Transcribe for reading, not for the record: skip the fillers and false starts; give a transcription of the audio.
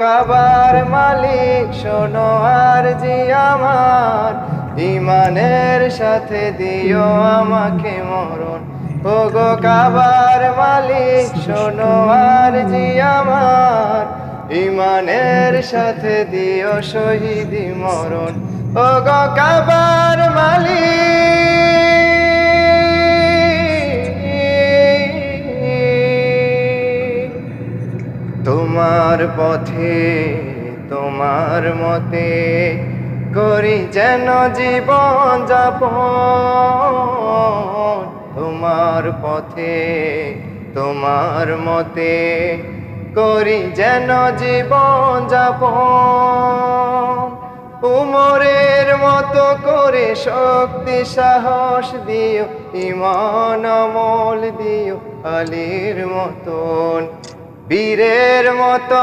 কাবার মালিক শোনো আরজি আমার, ইমানের সাথে দিও আমাকে মরণ। ওগো কাবার মালিক শোনো আরজি আমার, ইমানের সাথে দিও শহীদি মরণ। ওগো কাবার মালিক, তোমার পথে তোমার মতে করি যেন জীবন যাপন। তোমার পথে তোমার মতে করি যেন জীবন যাপন। উমরের মতো করে শক্তি সাহস দিও, ঈমান আমল দিও আলীর মতন, বীরের মতো